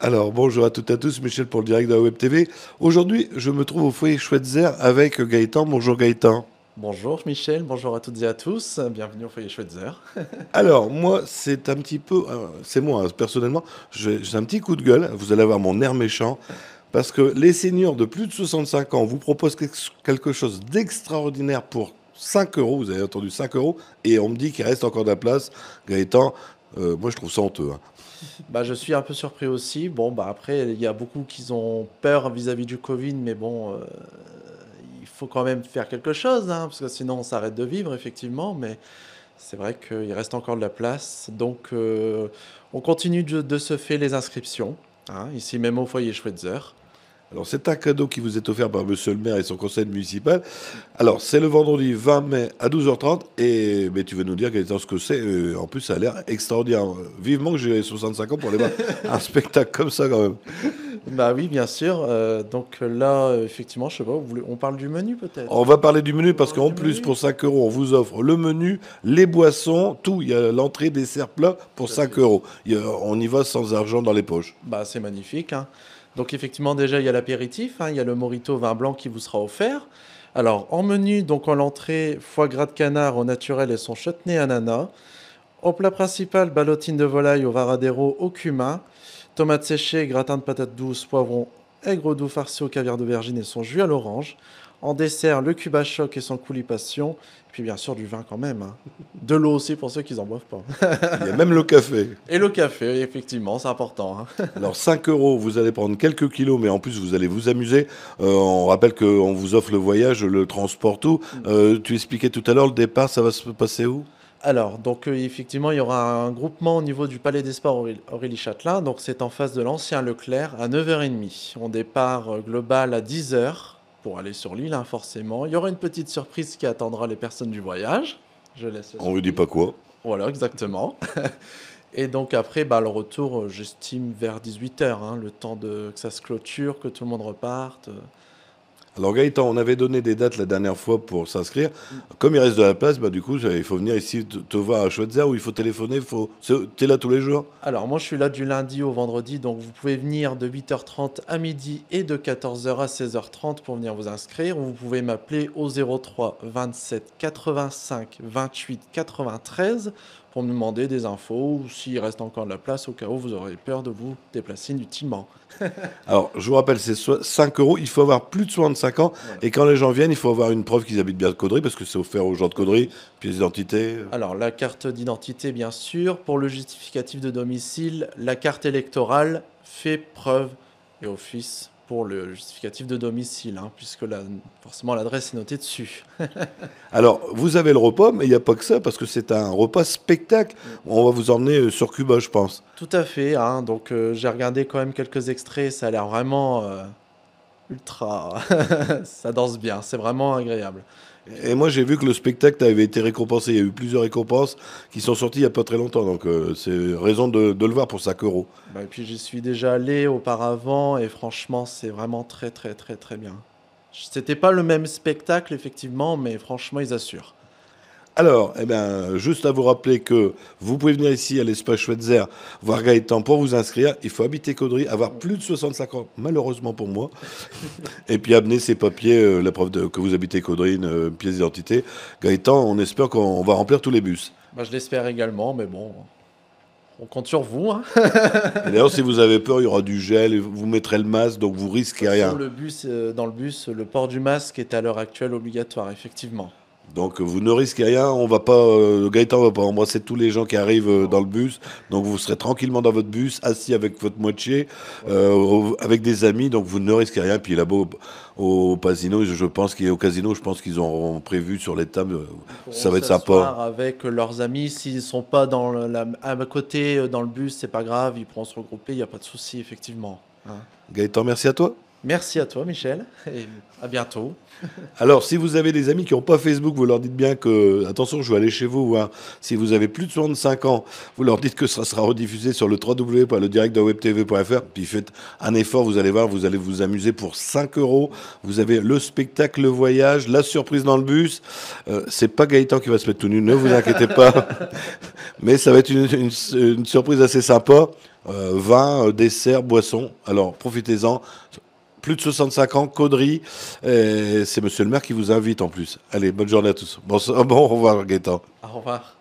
Alors, bonjour à toutes et à tous, Michel pour le direct de la Web TV. Aujourd'hui, je me trouve au foyer Schweitzer avec Gaëtan. Bonjour Gaëtan. Bonjour Michel, bonjour à toutes et à tous, bienvenue au foyer Schweitzer. Alors, moi, c'est un petit peu, c'est moi, hein, personnellement, j'ai un petit coup de gueule. Vous allez avoir mon air méchant. Parce que les seniors de plus de 65 ans vous proposent quelque chose d'extraordinaire pour 5 euros. Vous avez entendu 5 euros. Et on me dit qu'il reste encore de la place. Gaëtan, moi, je trouve ça honteux, hein. Je suis un peu surpris aussi. Bon, après, il y a beaucoup qui ont peur vis-à-vis du Covid, mais bon, il faut quand même faire quelque chose, hein, parce que sinon on s'arrête de vivre, effectivement. Mais c'est vrai qu'il reste encore de la place. Donc, on continue de se faire les inscriptions, hein, ici même au foyer Schweitzer. Alors, c'est un cadeau qui vous est offert par monsieur le maire et son conseil municipal. Alors, c'est le vendredi 20 mai à 12h30. Et mais tu veux nous dire, Gaëtan, ce que c'est. En plus, ça a l'air extraordinaire. Vivement que j'ai 65 ans pour aller voir un spectacle comme ça, quand même. Bah oui, bien sûr. Donc là, effectivement, je sais pas, on parle du menu On peut-être? va parler du menu On parce parle qu'en du plus, menu? pour 5 euros, on vous offre le menu, les boissons, tout. Il y a l'entrée, dessert, plat pour Tout à 5 fait. euros. On y va sans argent dans les poches. Bah, c'est magnifique, hein. Donc effectivement, déjà, il y a l'apéritif, hein, il y a le Morito vin blanc qui vous sera offert. Alors, en menu, donc en l'entrée, foie gras de canard au naturel et son chutney ananas. Au plat principal, ballotine de volaille au varadero au cumin. Tomates séchées, gratin de patates douces, poivron, aigre doux farci au caviar d'aubergine et son jus à l'orange. En dessert, le cube à choc et son coulis passion. Et puis bien sûr, du vin quand même, hein. De l'eau aussi pour ceux qui n'en boivent pas. Il y a même le café. Et le café, effectivement, c'est important, hein. Alors 5 euros, vous allez prendre quelques kilos, mais en plus vous allez vous amuser. On rappelle qu'on vous offre le voyage, le transport, tout. Tu expliquais tout à l'heure le départ, ça va se passer où? Alors, donc effectivement, il y aura un groupement au niveau du Palais des Sports Aurélie Châtelain. Donc, c'est en face de l'ancien Leclerc à 9h30. On départ global à 10h pour aller sur l'île, hein, forcément. Il y aura une petite surprise qui attendra les personnes du voyage. Je laisse la On ne dit pas surprise. quoi. Voilà, exactement. Et donc après, le retour, j'estime vers 18h, le temps que ça se clôture, que tout le monde reparte. Alors Gaëtan, on avait donné des dates la dernière fois pour s'inscrire. Comme il reste de la place, bah, du coup, il faut venir ici te voir à Schweitzer ou il faut téléphoner. T'es là tous les jours? Alors moi je suis là du lundi au vendredi, donc vous pouvez venir de 8h30 à midi et de 14h à 16h30 pour venir vous inscrire. Ou vous pouvez m'appeler au 03 27 85 28 93 pour me demander des infos ou s'il reste encore de la place au cas où vous aurez peur de vous déplacer inutilement. Alors, je vous rappelle, c'est 5 euros. Il faut avoir plus de 65 ans. Voilà. Et quand les gens viennent, il faut avoir une preuve qu'ils habitent bien de Caudry, parce que c'est offert aux gens de Caudry, pièce d'identité. Alors la carte d'identité bien sûr, pour le justificatif de domicile, la carte électorale fait preuve et office pour le justificatif de domicile, hein, puisque forcément l'adresse est notée dessus. Alors, vous avez le repas, mais il n'y a pas que ça, parce que c'est un repas spectacle. On va vous emmener sur Cuba, je pense. Tout à fait, hein, donc j'ai regardé quand même quelques extraits, ça a l'air vraiment ultra... ça danse bien, c'est vraiment agréable. Et moi, j'ai vu que le spectacle avait été récompensé. Il y a eu plusieurs récompenses qui sont sorties il n'y a pas très longtemps. Donc, c'est raison de le voir pour 5 euros. Et puis j'y suis déjà allé auparavant et franchement c'est vraiment très très très très bien. C'était pas le même spectacle effectivement, mais franchement ils assurent. Alors, eh ben, juste à vous rappeler que vous pouvez venir ici à l'espace Schweitzer voir Gaëtan pour vous inscrire. Il faut habiter Caudry, avoir plus de 65 ans, malheureusement pour moi. Et puis amener ses papiers, la preuve que vous habitez Caudry, une pièce d'identité. Gaëtan, on espère qu'on va remplir tous les bus. Je l'espère également, mais bon, on compte sur vous, hein. Et d'ailleurs, si vous avez peur, il y aura du gel, et vous mettrez le masque, donc vous De toute risquez façon, rien. dans le bus, le port du masque est à l'heure actuelle obligatoire, effectivement. Donc vous ne risquez rien, on va pas, Gaëtan va pas embrasser tous les gens qui arrivent dans le bus, donc vous serez tranquillement dans votre bus, assis avec votre moitié, Voilà. avec des amis, donc vous ne risquez rien. Puis là-bas au casino, je pense qu'ils ont prévu sur les tables, Ils ça pourront va être sympa. s'asseoir avec leurs amis. S'ils sont pas à côté dans le bus, c'est pas grave, ils pourront se regrouper, il n'y a pas de souci, effectivement, hein. Gaëtan, merci à toi. Merci à toi, Michel, et à bientôt. Alors, si vous avez des amis qui n'ont pas Facebook, vous leur dites bien que, attention, je vais aller chez vous voir. Si vous avez plus de 65 ans, vous leur dites que ça sera rediffusé sur le www.ledirectdewebtv.fr. Puis faites un effort, vous allez voir, vous allez vous amuser pour 5 euros. Vous avez le spectacle, le voyage, la surprise dans le bus. C'est pas Gaëtan qui va se mettre tout nu, ne vous inquiétez pas. Mais ça va être une surprise assez sympa. vin, dessert, boisson. Alors profitez-en. Plus de 65 ans, Caudry. C'est monsieur le maire qui vous invite en plus. Allez, bonne journée à tous. Bon, au revoir Gaëtan. Au revoir.